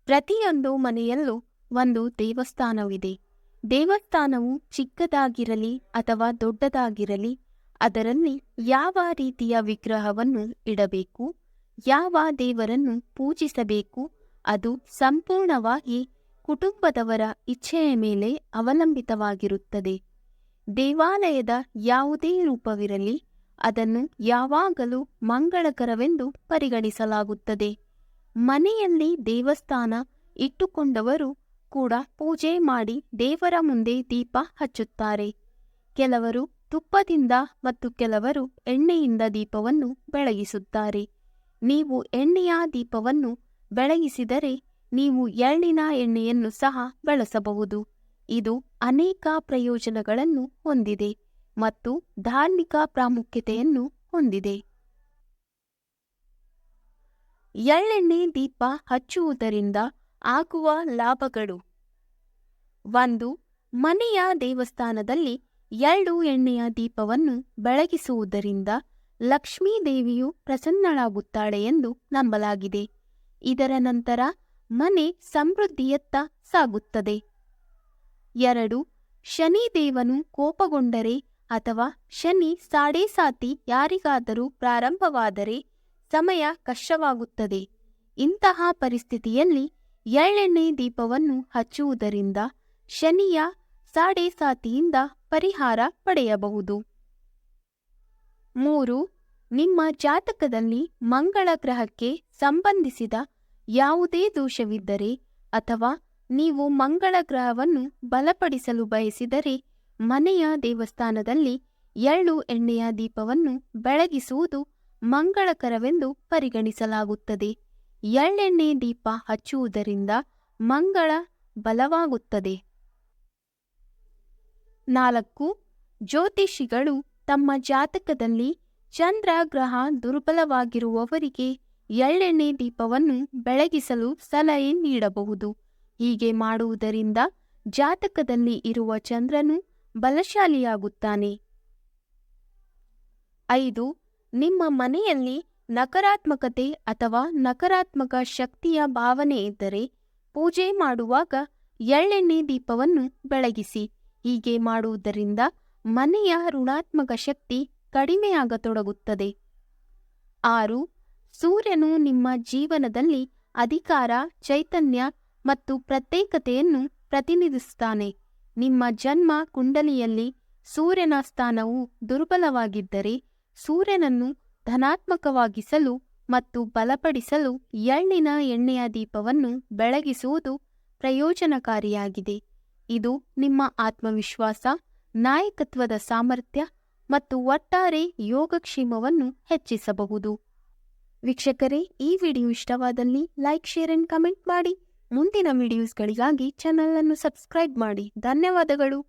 ಪ್ರತಿಯೊಂದು ಮನೆಯಲ್ಲೂ ಒಂದು ದೇವಸ್ಥಾನವಿದೆ. ದೇವಸ್ಥಾನವು ಚಿಕ್ಕದಾಗಿರಲಿ ಅಥವಾ ದೊಡ್ಡದಾಗಿರಲಿ, ಅದರಲ್ಲಿ ಯಾವ ರೀತಿಯ ವಿಗ್ರಹವನ್ನು ಇಡಬೇಕು, ಯಾವ ದೇವರನ್ನು ಪೂಜಿಸಬೇಕು, ಅದು ಸಂಪೂರ್ಣವಾಗಿ ಕುಟುಂಬದವರ ಇಚ್ಛೆಯ ಮೇಲೆ ಅವಲಂಬಿತವಾಗಿರುತ್ತದೆ. ದೇವಾಲಯದ ಯಾವುದೇ ರೂಪವಿರಲಿ, ಅದನ್ನು ಯಾವಾಗಲೂ ಮಂಗಳಕರವೆಂದು ಪರಿಗಣಿಸಲಾಗುತ್ತದೆ. ಮನೆಯಲ್ಲಿ ದೇವಸ್ಥಾನ ಇಟ್ಟುಕೊಂಡವರು ಕೂಡ ಪೂಜೆ ಮಾಡಿ ದೇವರ ಮುಂದೆ ದೀಪ ಹಚ್ಚುತ್ತಾರೆ. ಕೆಲವರು ತುಪ್ಪದಿಂದ ಮತ್ತು ಕೆಲವರು ಎಣ್ಣೆಯಿಂದ ದೀಪವನ್ನು ಬೆಳಗಿಸುತ್ತಾರೆ. ನೀವು ಎಣ್ಣೆಯ ದೀಪವನ್ನು ಬೆಳಗಿಸಿದರೆ ನೀವು ಎಳ್ಳಿನ ಎಣ್ಣೆಯನ್ನು ಸಹ ಬಳಸಬಹುದು. ಇದು ಅನೇಕ ಪ್ರಯೋಜನಗಳನ್ನು ಹೊಂದಿದೆ ಮತ್ತು ಧಾರ್ಮಿಕ ಪ್ರಾಮುಖ್ಯತೆಯನ್ನು ಹೊಂದಿದೆ. ಎಳ್ಳೆಣ್ಣೆ ದೀಪ ಹಚ್ಚುವುದರಿಂದ ಆಗುವ ಲಾಭಗಳು: 1. ಮನೆಯ ದೇವಸ್ಥಾನದಲ್ಲಿ ಎಳ್ಳು ಎಣ್ಣೆಯ ದೀಪವನ್ನು ಬೆಳಗಿಸುವುದರಿಂದ ಲಕ್ಷ್ಮೀ ದೇವಿಯು ಪ್ರಸನ್ನಳಾಗುತ್ತಾಳೆ ಎಂದು ನಂಬಲಾಗಿದೆ. ಇದರ ನಂತರ ಮನೆ ಸಮೃದ್ಧಿಯತ್ತ ಸಾಗುತ್ತದೆ. 2. ಶನಿದೇವನು ಕೋಪಗೊಂಡರೆ ಅಥವಾ ಶನಿ ಸಾಡೇಸಾತಿ ಯಾರಿಗಾದರೂ ಪ್ರಾರಂಭವಾದರೆ ಸಮಯ ಕಷ್ಟವಾಗುತ್ತದೆ. ಇಂತಹ ಪರಿಸ್ಥಿತಿಯಲ್ಲಿ ಎಳ್ಳೆಣ್ಣೆ ದೀಪವನ್ನು ಹಚ್ಚುವುದರಿಂದ ಶನಿಯ ಸಾಡೇಸಾತಿಯಿಂದ ಪರಿಹಾರ ಪಡೆಯಬಹುದು. 3. ನಿಮ್ಮ ಜಾತಕದಲ್ಲಿ ಮಂಗಳ ಗ್ರಹಕ್ಕೆ ಸಂಬಂಧಿಸಿದ ಯಾವುದೇ ದೋಷವಿದ್ದರೆ ಅಥವಾ ನೀವು ಮಂಗಳ ಗ್ರಹವನ್ನು ಬಲಪಡಿಸಲು ಬಯಸಿದರೆ ಮನೆಯ ದೇವಸ್ಥಾನದಲ್ಲಿ ಎಳ್ಳು ಎಣ್ಣೆಯ ದೀಪವನ್ನು ಬೆಳಗಿಸುವುದು ಮಂಗಳಕರವೆಂದು ಪರಿಗಣಿಸಲಾಗುತ್ತದೆ. ಎಳ್ಳೆಣ್ಣೆ ದೀಪ ಹಚ್ಚುವುದರಿಂದ ಮಂಗಳ ಬಲವಾಗುತ್ತದೆ. 4. ಜ್ಯೋತಿಷಿಗಳು ತಮ್ಮ ಜಾತಕದಲ್ಲಿ ಚಂದ್ರ ಗ್ರಹ ದುರ್ಬಲವಾಗಿರುವವರಿಗೆ ಎಳ್ಳೆಣ್ಣೆ ದೀಪವನ್ನು ಬೆಳಗಿಸಲು ಸಲಹೆ ನೀಡಬಹುದು. ಹೀಗೆ ಮಾಡುವುದರಿಂದ ಜಾತಕದಲ್ಲಿ ಇರುವ ಚಂದ್ರನು ಬಲಶಾಲಿಯಾಗುತ್ತಾನೆ. 5. ನಿಮ್ಮ ಮನೆಯಲ್ಲಿ ನಕಾರಾತ್ಮಕತೆ ಅಥವಾ ನಕಾರಾತ್ಮಕ ಶಕ್ತಿಯ ಭಾವನೆ ಇದ್ದರೆ ಪೂಜೆ ಮಾಡುವಾಗ ಎಳ್ಳೆಣ್ಣೆ ದೀಪವನ್ನು ಬೆಳಗಿಸಿ. ಹೀಗೆ ಮಾಡುವುದರಿಂದ ಮನೆಯ ಋಣಾತ್ಮಕ ಶಕ್ತಿ ಕಡಿಮೆಯಾಗತೊಡಗುತ್ತದೆ. 6. ಸೂರ್ಯನು ನಿಮ್ಮ ಜೀವನದಲ್ಲಿ ಅಧಿಕಾರ, ಚೈತನ್ಯ ಮತ್ತು ಪ್ರತ್ಯೇಕತೆಯನ್ನು ಪ್ರತಿನಿಧಿಸುತ್ತಾನೆ. ನಿಮ್ಮ ಜನ್ಮ ಕುಂಡಲಿಯಲ್ಲಿ ಸೂರ್ಯನ ಸ್ಥಾನವು ದುರ್ಬಲವಾಗಿದ್ದರೆ ಸೂರ್ಯನನ್ನು ಧನಾತ್ಮಕವಾಗಿಸಲು ಮತ್ತು ಬಲಪಡಿಸಲು ಎಳ್ಳಿನ ಎಣ್ಣೆಯ ದೀಪವನ್ನು ಬೆಳಗಿಸುವುದು ಪ್ರಯೋಜನಕಾರಿಯಾಗಿದೆ. ಇದು ನಿಮ್ಮ ಆತ್ಮವಿಶ್ವಾಸ, ನಾಯಕತ್ವದ ಸಾಮರ್ಥ್ಯ ಮತ್ತು ಒಟ್ಟಾರೆ ಯೋಗಕ್ಷೇಮವನ್ನು ಹೆಚ್ಚಿಸಬಹುದು. ವೀಕ್ಷಕರೇ, ಈ ವಿಡಿಯೋ ಇಷ್ಟವಾದಲ್ಲಿ ಲೈಕ್, ಶೇರ್ ಅಂಡ್ ಕಮೆಂಟ್ ಮಾಡಿ. ಮುಂದಿನ ವಿಡಿಯೋಸ್ಗಳಿಗಾಗಿ ಚಾನಲ್ ಅನ್ನು ಸಬ್ಸ್ಕ್ರೈಬ್ ಮಾಡಿ. ಧನ್ಯವಾದಗಳು.